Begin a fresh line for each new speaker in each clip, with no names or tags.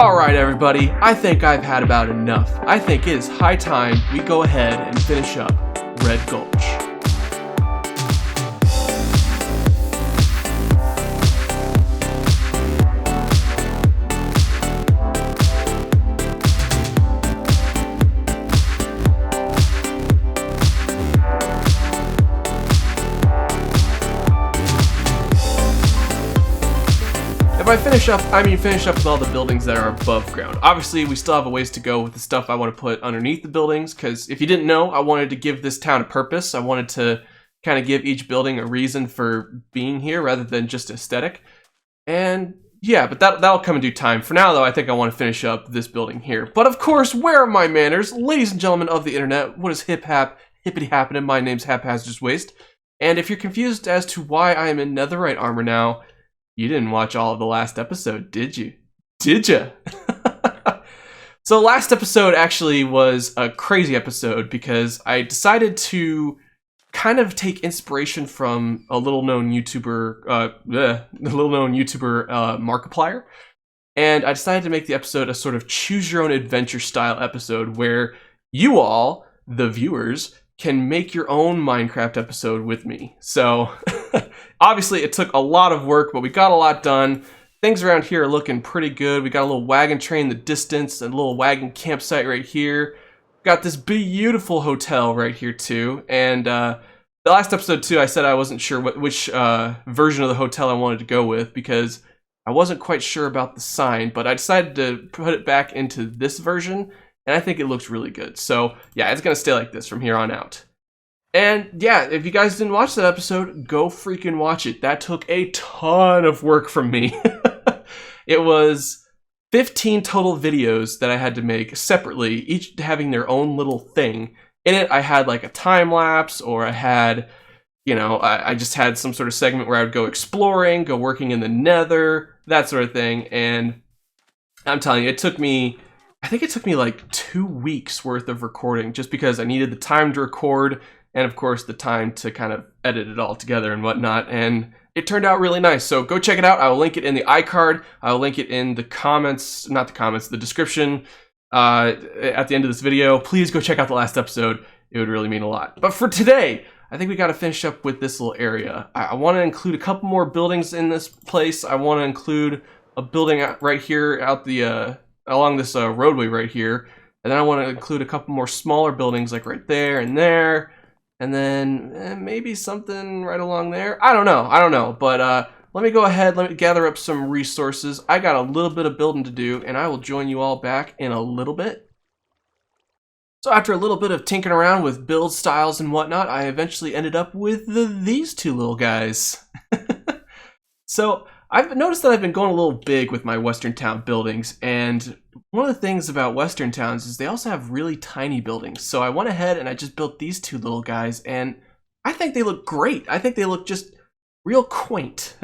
Alright everybody, I think I've had about enough. I think it is high time we go ahead and finish up Red Gulch. By finish up, I mean finish up with all the buildings that are above ground. Obviously, we still have a ways to go with the stuff I want to put underneath the buildings, because if you didn't know, I wanted to give this town a purpose. I wanted to kind of give each building a reason for being here rather than just aesthetic. And yeah, but that'll come in due time. For now, though, I think I want to finish up this building here. But of course, where are my manners? Ladies and gentlemen of the internet, what is hippity happening? My name's Haphazardous Waste. And if you're confused as to why I am in netherite armor now, you didn't watch all of the last episode, did you? Did ya? So last episode actually was a crazy episode because I decided to kind of take inspiration from a little-known YouTuber, Markiplier, and I decided to make the episode a sort of choose-your-own-adventure style episode where you all, the viewers, can make your own Minecraft episode with me. So obviously it took a lot of work, but we got a lot done. Things around here are looking pretty good. We got a little wagon train in the distance, and a little wagon campsite right here. Got this beautiful hotel right here too. And the last episode too, I said I wasn't sure which version of the hotel I wanted to go with because I wasn't quite sure about the sign, but I decided to put it back into this version. And I think it looks really good. So yeah, it's going to stay like this from here on out. And yeah, if you guys didn't watch that episode, go freaking watch it. That took a ton of work from me. It was 15 total videos that I had to make separately, each having their own little thing. In it, I had like a time lapse, or I had, you know, I just had some sort of segment where I would go exploring, go working in the nether, that sort of thing. And I'm telling you, I think it took me like 2 weeks worth of recording just because I needed the time to record and of course the time to kind of edit it all together and whatnot, and it turned out really nice. So go check it out. I will link it in the iCard. I will link it in the comments, not the comments, the description at the end of this video. Please go check out the last episode. It would really mean a lot. But for today, I think we got to finish up with this little area. I want to include a couple more buildings in this place. I want to include a building right here out the along this roadway right here, and then I want to include a couple more smaller buildings like right there, and then maybe something right along there. I don't know, but let me go ahead, let me gather up some resources. I got a little bit of building to do, and I will join you all back in a little bit. So after a little bit of tinkering around with build styles and whatnot, I eventually ended up with these two little guys. So I've noticed that I've been going a little big with my Western town buildings, and one of the things about Western towns is they also have really tiny buildings. So I went ahead and I just built these two little guys, and I think they look great. I think they look just real quaint.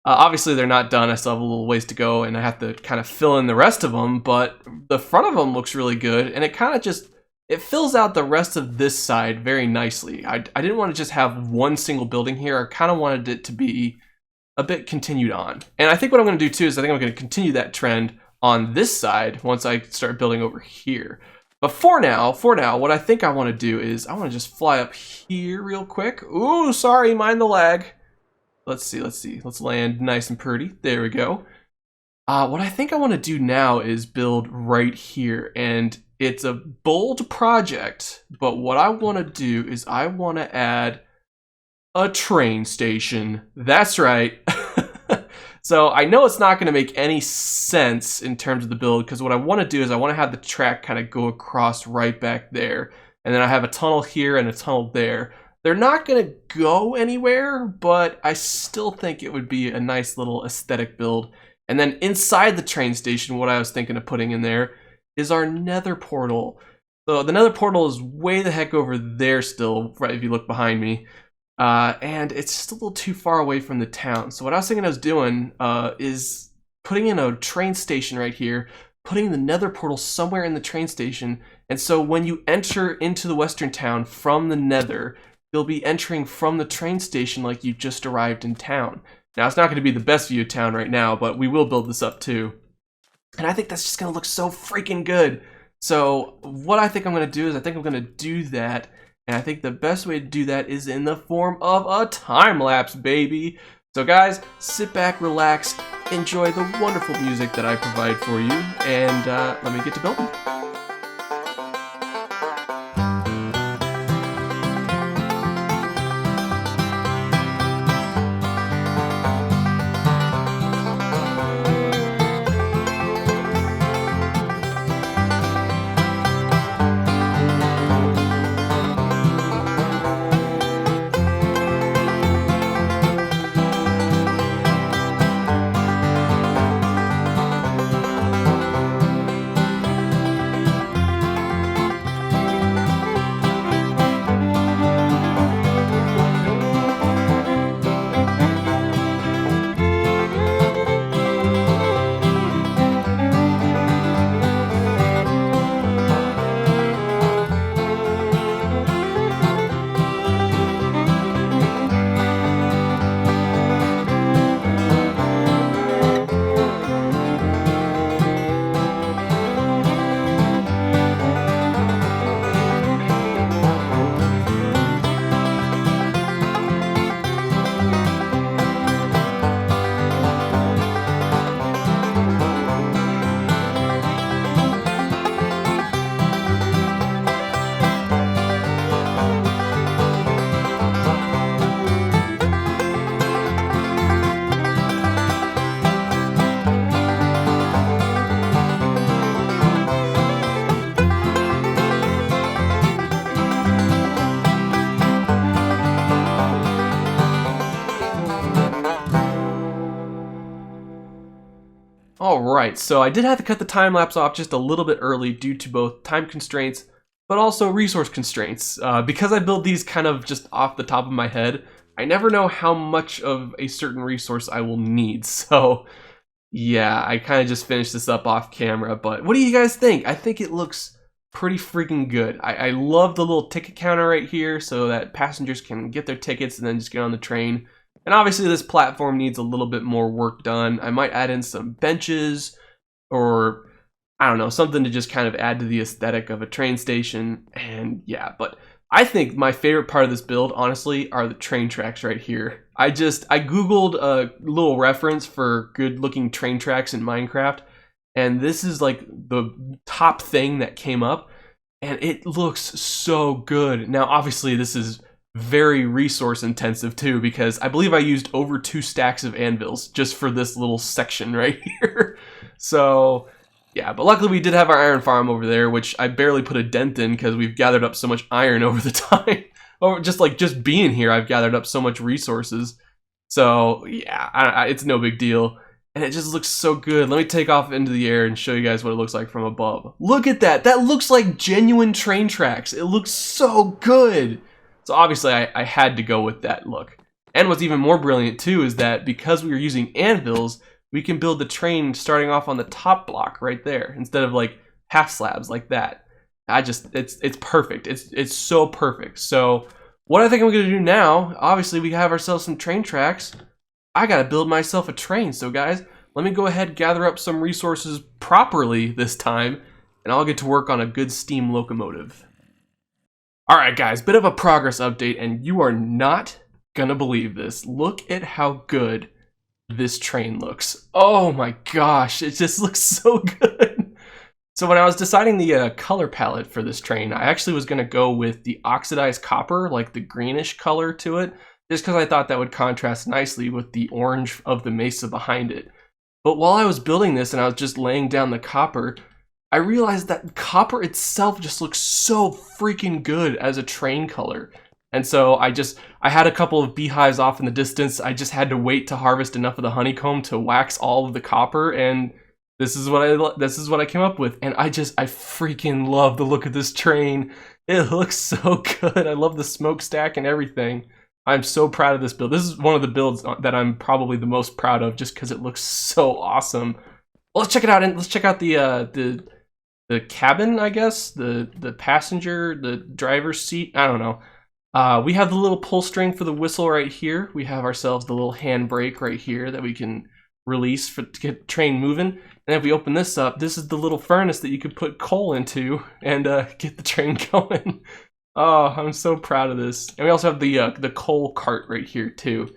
Obviously they're not done. I still have a little ways to go, and I have to kind of fill in the rest of them, but the front of them looks really good, and it kind of just, it fills out the rest of this side very nicely. I didn't want to just have one single building here. I kind of wanted it to be a bit continued on. And I think what I'm going to do too is I think I'm going to continue that trend on this side once I start building over here. But for now, what I think I want to do is I want to just fly up here real quick. Ooh, sorry, mind the lag. Let's see. Let's land nice and pretty. There we go. What I think I want to do now is build right here. And it's a bold project, but what I want to do is I want to add a train station. That's right. So I know it's not going to make any sense in terms of the build, because what I want to do is I want to have the track kind of go across right back there, and then I have a tunnel here and a tunnel there. They're not going to go anywhere, but I still think it would be a nice little aesthetic build. And then inside the train station, what I was thinking of putting in there is our nether portal. So the nether portal is way the heck over there still, right, if you look behind me. And it's just a little too far away from the town. So what I was thinking I was doing is putting in a train station right here, putting the nether portal somewhere in the train station, and so when you enter into the western town from the nether, you'll be entering from the train station like you just arrived in town. Now, it's not going to be the best view of town right now, but we will build this up too. And I think that's just gonna look so freaking good. So what I think I'm gonna do is I think I'm gonna do that. And I think the best way to do that is in the form of a time lapse, baby. So guys, sit back, relax, enjoy the wonderful music that I provide for you, and let me get to building. Alright, so I did have to cut the time lapse off just a little bit early due to both time constraints, but also resource constraints. Because I build these kind of just off the top of my head, I never know how much of a certain resource I will need. So yeah, I kind of just finished this up off camera, but what do you guys think? I think it looks pretty freaking good. I love the little ticket counter right here so that passengers can get their tickets and then just get on the train. And obviously this platform needs a little bit more work done. I might add in some benches or, I don't know, something to just kind of add to the aesthetic of a train station. And yeah, but I think my favorite part of this build, honestly, are the train tracks right here. I Googled a little reference for good looking train tracks in Minecraft, and this is like the top thing that came up, and it looks so good. Now, obviously this is very resource intensive too, because I believe I used over 2 stacks of anvils just for this little section right here. So yeah, but luckily we did have our iron farm over there, which I barely put a dent in because we've gathered up so much iron over the time. Or just being here, I've gathered up so much resources. So yeah, it's no big deal. And it just looks so good. Let me take off into the air and show you guys what it looks like from above. Look at that. That looks like genuine train tracks. It looks so good. So obviously I had to go with that look. And what's even more brilliant too is that because we were using anvils, we can build the train starting off on the top block right there instead of like half slabs like that. It's perfect. It's so perfect. So what I think I'm gonna do now, obviously we have ourselves some train tracks. I gotta build myself a train. So guys, let me go ahead and gather up some resources properly this time, and I'll get to work on a good steam locomotive. Alright guys, bit of a progress update, and you are not gonna believe this. Look at how good this train looks. Oh my gosh, it just looks so good. So when I was deciding the color palette for this train, I actually was gonna go with the oxidized copper, like the greenish color to it, just because I thought that would contrast nicely with the orange of the mesa behind it. But while I was building this and I was just laying down the copper, I realized that copper itself just looks so freaking good as a train color. And so I had a couple of beehives off in the distance. I just had to wait to harvest enough of the honeycomb to wax all of the copper, and this is what I came up with. And I freaking love the look of this train. It looks so good. I love the smokestack and everything. I'm so proud of this build. This is one of the builds that I'm probably the most proud of just because it looks so awesome. Well, let's check it out, and let's check out the cabin, I guess, the passenger, the driver's seat. I don't know. We have the little pull string for the whistle right here. We have ourselves the little handbrake right here that we can release to get the train moving. And if we open this up, this is the little furnace that you could put coal into and get the train going. Oh, I'm so proud of this. And we also have the coal cart right here too.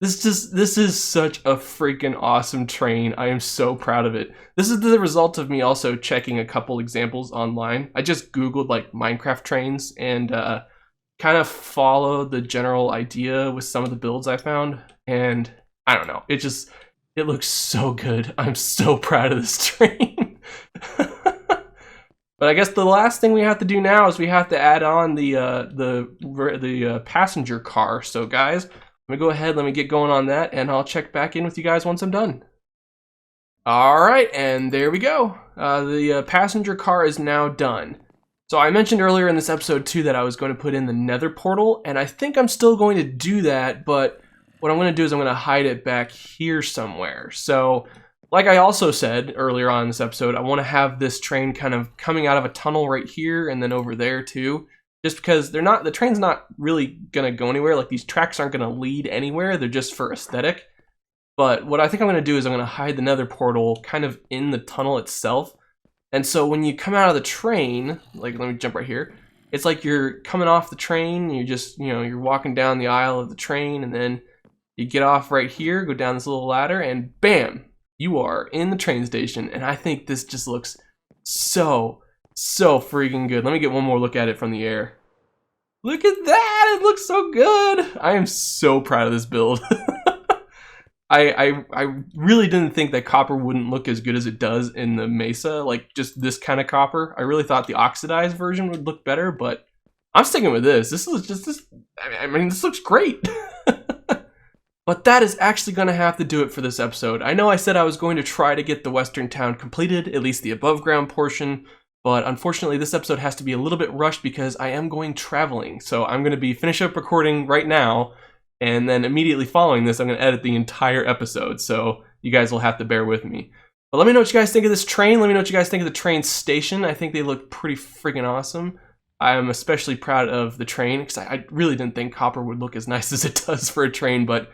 This is such a freaking awesome train. I am so proud of it. This is the result of me also checking a couple examples online. I just Googled like Minecraft trains and kind of followed the general idea with some of the builds I found. And I don't know, it looks so good. I'm so proud of this train. But I guess the last thing we have to do now is we have to add on the passenger car. So guys, let me go ahead, let me get going on that, and I'll check back in with you guys once I'm done. Alright, and there we go. The passenger car is now done. So I mentioned earlier in this episode too that I was going to put in the nether portal, and I think I'm still going to do that, but what I'm going to do is I'm going to hide it back here somewhere. So, like I also said earlier on in this episode, I want to have this train kind of coming out of a tunnel right here and then over there too. Just because the train's not really gonna go anywhere. Like, these tracks aren't gonna lead anywhere. They're just for aesthetic. But what I think I'm gonna do is I'm gonna hide the nether portal kind of in the tunnel itself. And so when you come out of the train, like, let me jump right here. It's like you're coming off the train, you just, you're walking down the aisle of the train, and then you get off right here, go down this little ladder, and bam, you are in the train station. And I think this just looks so freaking good. Let me get one more look at it from the air. Look at that! It looks so good! I am so proud of this build. I really didn't think that copper wouldn't look as good as it does in the Mesa, like just this kind of copper. I really thought the oxidized version would look better, but I'm sticking with this. This looks great. But that is actually going to have to do it for this episode. I know I said I was going to try to get the western town completed, at least the above ground portion, but unfortunately this episode has to be a little bit rushed because I am going traveling. So I'm going to be finish up recording right now, and then immediately following this I'm going to edit the entire episode, so you guys will have to bear with me. But let me know what you guys think of this train. Let me know what you guys think of the train station. I think they look pretty freaking awesome. I'm especially proud of the train because I really didn't think copper would look as nice as it does for a train, but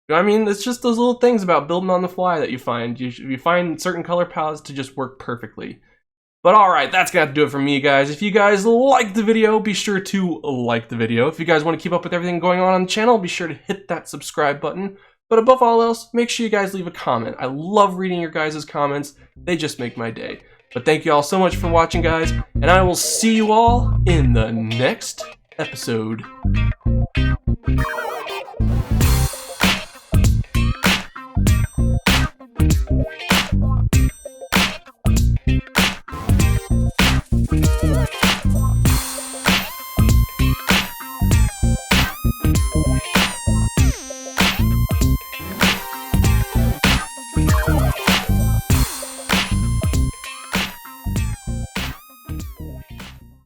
I mean, it's just those little things about building on the fly that you find. You find certain color palettes to just work perfectly. But alright, that's gonna have to do it for me, guys. If you guys liked the video, be sure to like the video. If you guys want to keep up with everything going on the channel, be sure to hit that subscribe button. But above all else, make sure you guys leave a comment. I love reading your guys' comments. They just make my day. But thank you all so much for watching, guys, and I will see you all in the next episode.